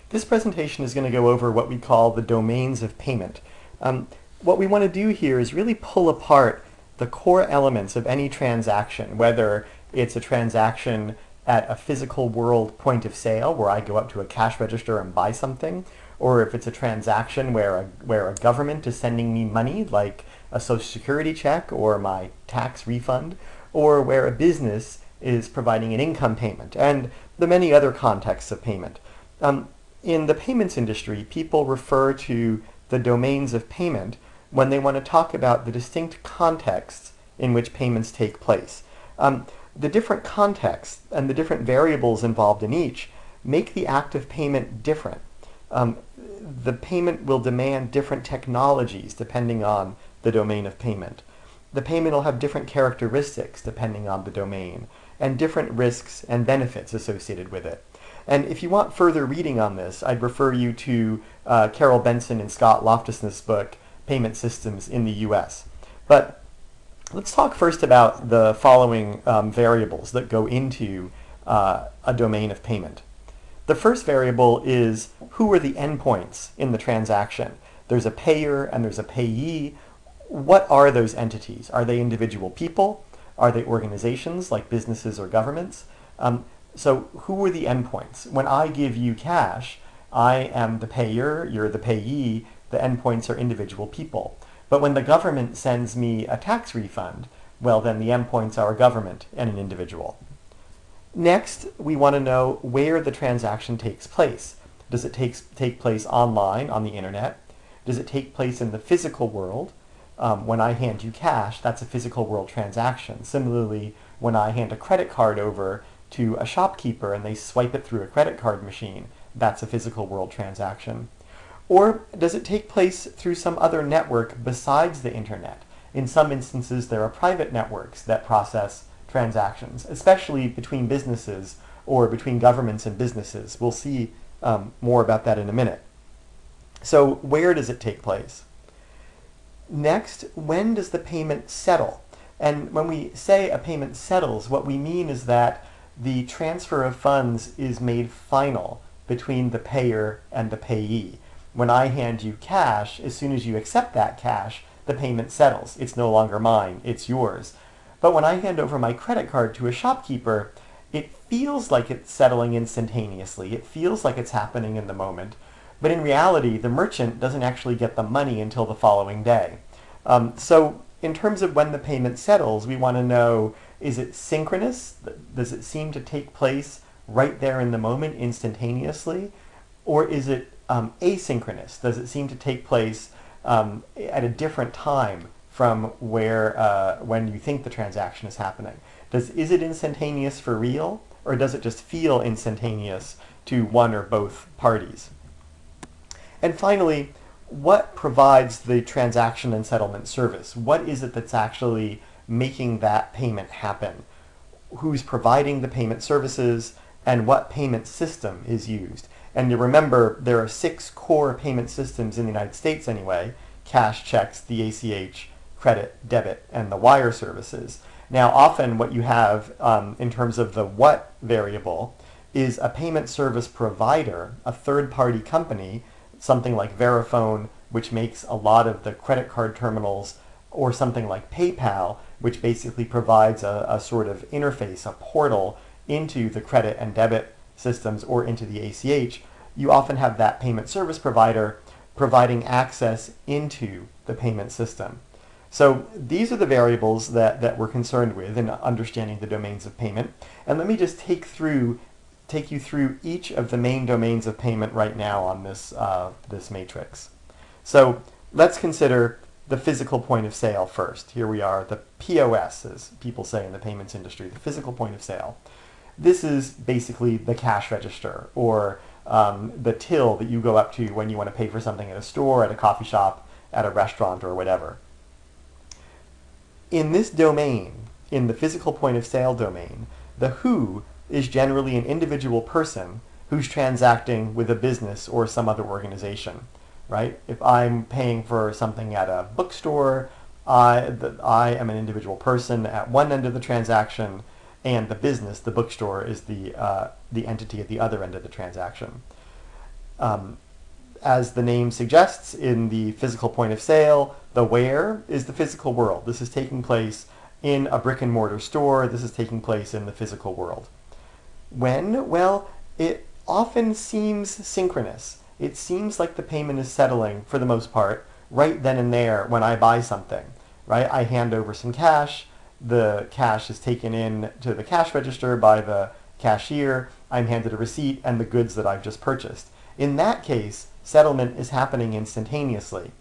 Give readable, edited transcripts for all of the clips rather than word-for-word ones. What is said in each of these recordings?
This presentation is going to go over what we call the domains of payment. What we want to do here is really pull apart the core elements of any transaction, whether it's a transaction at a physical world point of sale where I go up to a cash register and buy something, or if it's a transaction where a government is sending me money, like a Social Security check or my tax refund, or where a business is providing an income payment, and the many other contexts of payment. In the payments industry, people refer to the domains of payment when they want to talk about the distinct contexts in which payments take place. The different contexts and the different variables involved in each make the act of payment different. The payment will demand different technologies depending on the domain of payment. The payment will have different characteristics depending on the domain, and different risks and benefits associated with it. And if you want further reading on this, I'd refer you to Carol Benson and Scott Loftusness' book, Payment Systems in the US. But let's talk first about the following variables that go into a domain of payment. The first variable is who are the endpoints in the transaction. There's a payer and there's a payee. What are those entities? Are they individual people? Are they organizations like businesses or governments? So who are the endpoints? When I give you cash, I am the payer, you're the payee, the endpoints are individual people. But when the government sends me a tax refund, well then the endpoints are a government and an individual. Next, we want to know where the transaction takes place. Does it take place online on the internet? Does it take place in the physical world? When I hand you cash, that's a physical world transaction. Similarly, when I hand a credit card over to a shopkeeper and they swipe it through a credit card machine, that's a physical world transaction. Or does it take place through some other network besides the internet? In some instances, there are private networks that process transactions, especially between businesses or between governments and businesses. We'll see more about that in a minute. So where does it take place? Next, when does the payment settle? And when we say a payment settles, what we mean is that the transfer of funds is made final between the payer and the payee. When I hand you cash, as soon as you accept that cash, the payment settles. It's no longer mine, it's yours. But when I hand over my credit card to a shopkeeper, it feels like it's settling instantaneously. It feels like it's happening in the moment. But in reality, the merchant doesn't actually get the money until the following day. So in terms of when the payment settles, we want to know, is it synchronous? Does it seem to take place right there in the moment instantaneously? Or is it asynchronous? Does it seem to take place at a different time from when you think the transaction is happening? Is it instantaneous for real? Or does it just feel instantaneous to one or both parties? And finally, what provides the transaction and settlement service? What is it that's actually making that payment happen? Who's providing the payment services, and what payment system is used? And you remember, there are 6 core payment systems in the United States anyway: cash, checks, the ACH, credit, debit, and the wire services. Now, often what you have in terms of the what variable is a payment service provider, a third-party company, something like Verifone, which makes a lot of the credit card terminals, or something like PayPal, which basically provides a sort of interface, a portal into the credit and debit systems or into the ACH. You often have that payment service provider providing access into the payment system. So these are the variables that we're concerned with in understanding the domains of payment. And let me just take you through each of the main domains of payment right now on this matrix. So let's consider the physical point of sale first. Here we are, the POS, as people say in the payments industry, the physical point of sale. This is basically the cash register, or the till that you go up to when you want to pay for something at a store, at a coffee shop, at a restaurant, or whatever. In this domain, in the physical point of sale domain, the who is generally an individual person who's transacting with a business or some other organization, right? If I'm paying for something at a bookstore, I am an individual person at one end of the transaction, and the business, the bookstore, is the entity at the other end of the transaction. As the name suggests, in the physical point of sale, the where is the physical world. This is taking place in a brick and mortar store. This is taking place in the physical world. When? Well, it often seems synchronous. It seems like the payment is settling, for the most part, right then and there when I buy something, right? I hand over some cash. The cash is taken in to the cash register by the cashier. I'm handed a receipt and the goods that I've just purchased. In that case, settlement is happening instantaneously.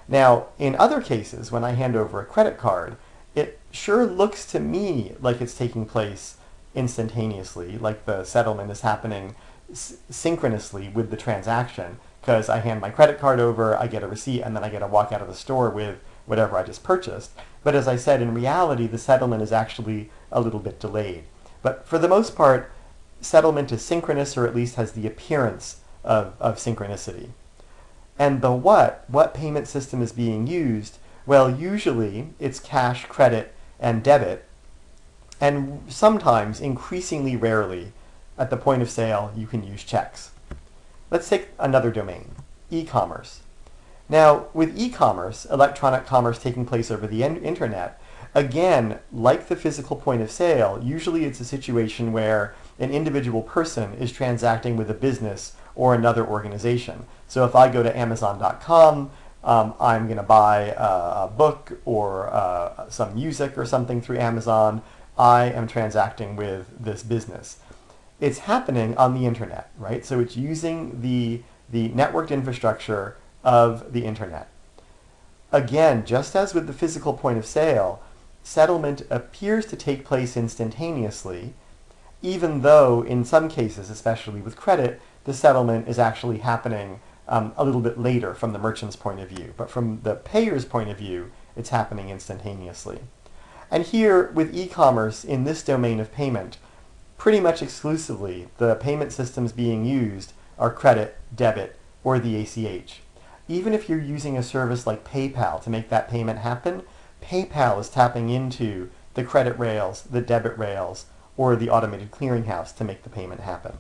Now, in other cases, when I hand over a credit card, it sure looks to me like it's taking place instantaneously, like the settlement is happening synchronously with the transaction, because I hand my credit card over, I get a receipt, and then I get to walk out of the store with whatever I just purchased. But as I said, in reality, the settlement is actually a little bit delayed. But for the most part, settlement is synchronous, or at least has the appearance of synchronicity. And the what payment system is being used? Well, usually it's cash, credit, and debit. And sometimes, increasingly rarely, at the point of sale, you can use checks. Let's take another domain, e-commerce. Now, with e-commerce, electronic commerce taking place over the internet, again, like the physical point of sale, usually it's a situation where an individual person is transacting with a business or another organization. So if I go to Amazon.com, I'm going to buy a book or some music or something through Amazon. I am transacting with this business. It's happening on the internet, right? So it's using the networked infrastructure of the internet. Again, just as with the physical point of sale, settlement appears to take place instantaneously, even though in some cases, especially with credit, the settlement is actually happening a little bit later from the merchant's point of view. But from the payer's point of view, it's happening instantaneously. And here, with e-commerce, in this domain of payment, pretty much exclusively, the payment systems being used are credit, debit, or the ACH. Even if you're using a service like PayPal to make that payment happen, PayPal is tapping into the credit rails, the debit rails, or the automated clearinghouse to make the payment happen.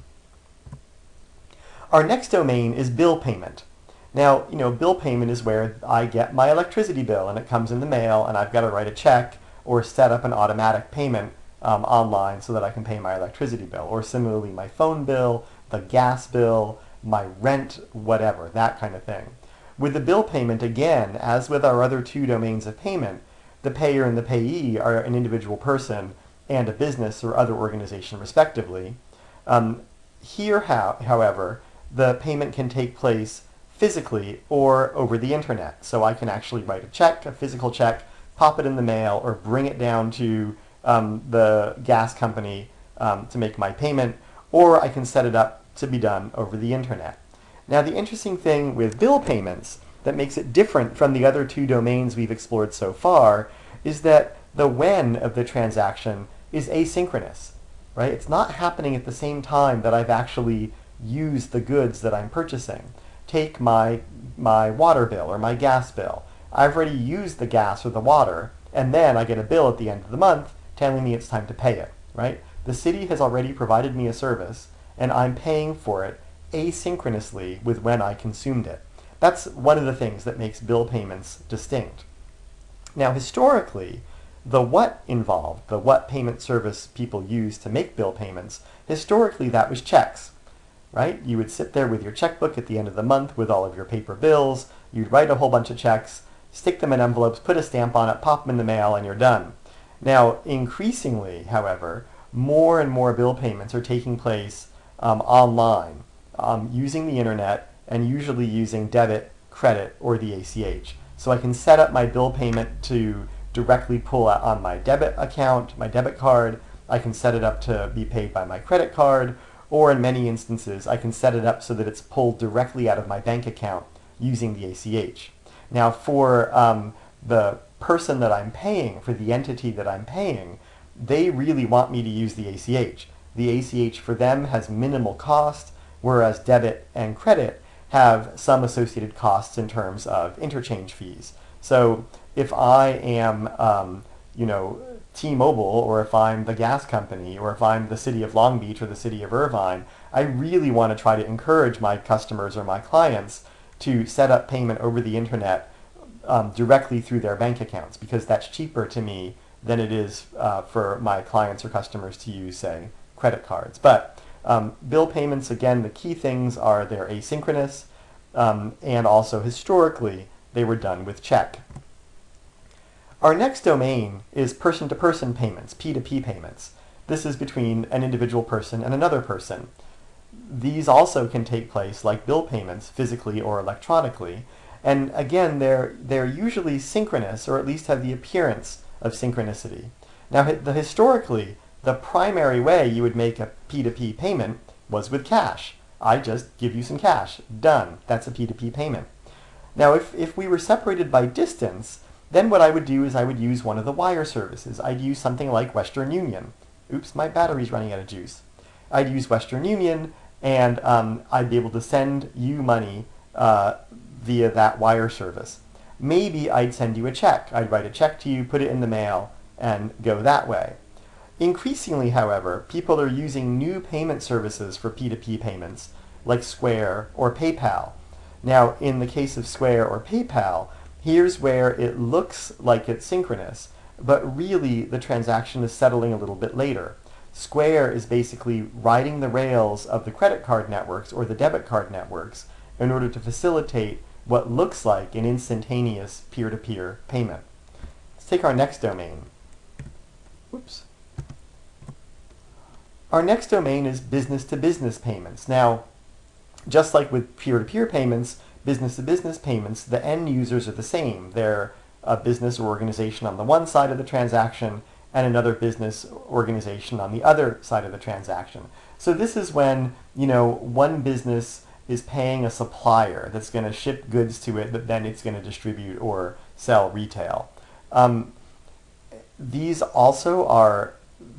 Our next domain is bill payment. Now, bill payment is where I get my electricity bill and it comes in the mail and I've got to write a check or set up an automatic payment online so that I can pay my electricity bill. Or similarly, my phone bill, the gas bill, my rent, whatever, that kind of thing. With the bill payment, again, as with our other two domains of payment, the payer and the payee are an individual person and a business or other organization, respectively. Here, however, the payment can take place physically or over the internet. So I can actually write a check, a physical check, pop it in the mail, or bring it down to the gas company to make my payment, or I can set it up to be done over the internet. Now, the interesting thing with bill payments that makes it different from the other two domains we've explored so far is that the when of the transaction is asynchronous, right? It's not happening at the same time that I've actually used the goods that I'm purchasing. Take my water bill or my gas bill. I've already used the gas or the water, and then I get a bill at the end of the month telling me it's time to pay it, right? The city has already provided me a service, and I'm paying for it asynchronously with when I consumed it. That's one of the things that makes bill payments distinct. Now, historically, the what involved, the what payment service people use to make bill payments, historically that was checks, right? You would sit there with your checkbook at the end of the month with all of your paper bills, you'd write a whole bunch of checks, stick them in envelopes, put a stamp on it, pop them in the mail, and you're done. Now, increasingly, however, more and more bill payments are taking place online, using the internet, and usually using debit, credit, or the ACH. So I can set up my bill payment to directly pull out on my debit account, my debit card. I can set it up to be paid by my credit card, or in many instances, I can set it up so that it's pulled directly out of my bank account using the ACH. Now, for the person that I'm paying, for the entity that I'm paying, they really want me to use the ACH. The ACH for them has minimal cost, whereas debit and credit have some associated costs in terms of interchange fees. So if I am, T-Mobile, or if I'm the gas company, or if I'm the city of Long Beach or the city of Irvine, I really want to try to encourage my customers or my clients to set up payment over the internet directly through their bank accounts, because that's cheaper to me than it is for my clients or customers to use, say, credit cards. But bill payments, again, the key things are they're asynchronous, and also historically they were done with check. Our next domain is person-to-person payments, P2P payments. This is between an individual person and another person. These also can take place, like bill payments, physically or electronically. And again, they're usually synchronous, or at least have the appearance of synchronicity. Now, historically, the primary way you would make a P2P payment was with cash. I just give you some cash. Done. That's a P2P payment. Now, if we were separated by distance, then what I would do is I would use one of the wire services. I'd use something like Western Union. Oops, my battery's running out of juice. I'd use Western Union, and I'd be able to send you money via that wire service. Maybe I'd send you a check. I'd write a check to you, put it in the mail, and go that way. Increasingly, however, people are using new payment services for P2P payments, like Square or PayPal. Now, in the case of Square or PayPal, here's where it looks like it's synchronous, but really the transaction is settling a little bit later. Square is basically riding the rails of the credit card networks or the debit card networks in order to facilitate what looks like an instantaneous peer-to-peer payment. Let's take our next domain. Whoops. Our next domain is business-to-business payments. Now, just like with peer-to-peer payments, business-to-business payments, the end users are the same. They're a business or organization on the one side of the transaction and another business organization on the other side of the transaction. So this is when, one business is paying a supplier that's going to ship goods to it that then it's going to distribute or sell retail. These also are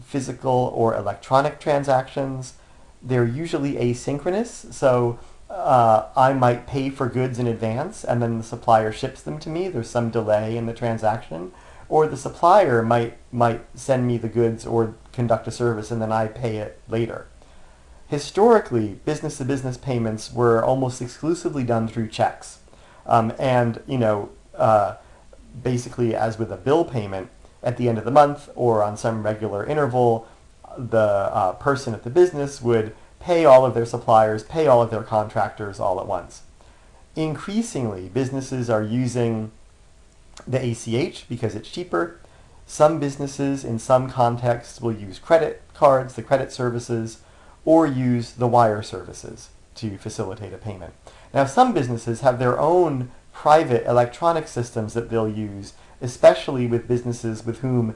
physical or electronic transactions. They're usually asynchronous, so I might pay for goods in advance and then the supplier ships them to me. There's some delay in the transaction. Or the supplier might send me the goods or conduct a service and then I pay it later. Historically, business-to-business payments were almost exclusively done through checks. Basically, as with a bill payment, at the end of the month or on some regular interval, the person at the business would pay all of their suppliers, pay all of their contractors all at once. Increasingly, businesses are using the ACH because it's cheaper. Some businesses in some contexts will use credit cards, the credit services, or use the wire services to facilitate a payment. Now, some businesses have their own private electronic systems that they'll use, especially with businesses with whom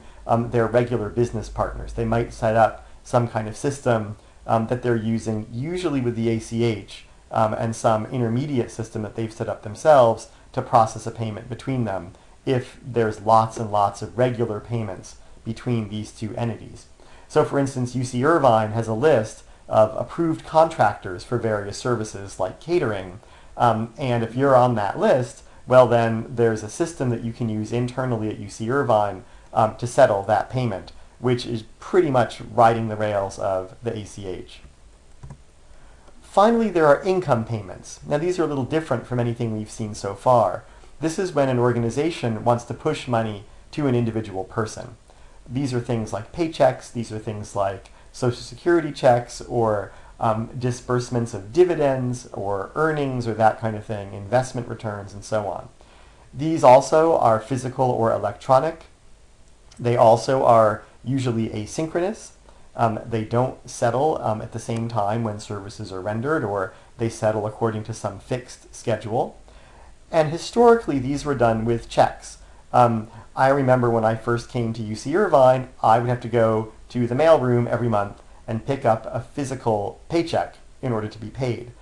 they're regular business partners. They might set up some kind of system that they're using, usually with the ACH, and some intermediate system that they've set up themselves to process a payment between them if there's lots and lots of regular payments between these two entities. So for instance, UC Irvine has a list of approved contractors for various services like catering, and if you're on that list, well then there's a system that you can use internally at UC Irvine to settle that payment, which is pretty much riding the rails of the ACH. Finally, there are income payments. Now these are a little different from anything we've seen so far. This is when an organization wants to push money to an individual person. These are things like paychecks, these are things like Social Security checks, or disbursements of dividends or earnings or that kind of thing, investment returns and so on. These also are physical or electronic. They also are usually asynchronous. They don't settle at the same time when services are rendered, or they settle according to some fixed schedule. And historically, these were done with checks. I remember when I first came to UC Irvine, I would have to go to the mailroom every month and pick up a physical paycheck in order to be paid.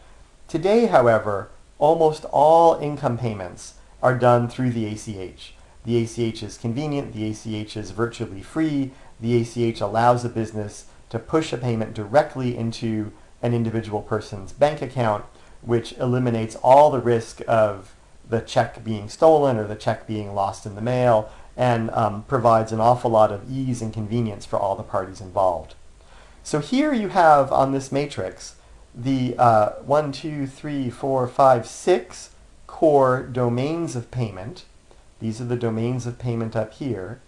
Today, however, almost all income payments are done through the ACH. The ACH is convenient, the ACH is virtually free, the ACH allows a business to push a payment directly into an individual person's bank account, which eliminates all the risk of the check being stolen or the check being lost in the mail, and provides an awful lot of ease and convenience for all the parties involved. So here you have on this matrix the 1, 2, 3, 4, 5, 6 core domains of payment. These are the domains of payment up here,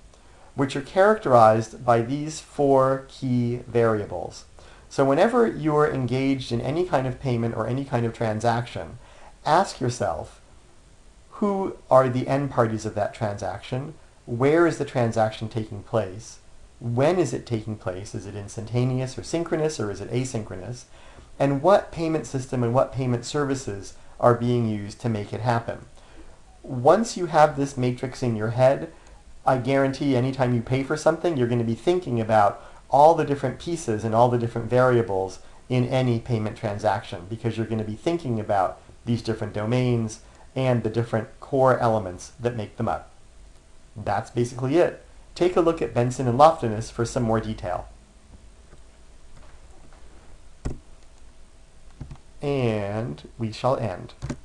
which are characterized by these 4 key variables. So whenever you're engaged in any kind of payment or any kind of transaction, ask yourself, who are the end parties of that transaction? Where is the transaction taking place? When is it taking place? Is it instantaneous or synchronous, or is it asynchronous? And what payment system and what payment services are being used to make it happen? Once you have this matrix in your head, I guarantee anytime you pay for something, you're going to be thinking about all the different pieces and all the different variables in any payment transaction, because you're going to be thinking about these different domains and the different core elements that make them up. That's basically it. Take a look at Benson and Loftinus for some more detail. And we shall end.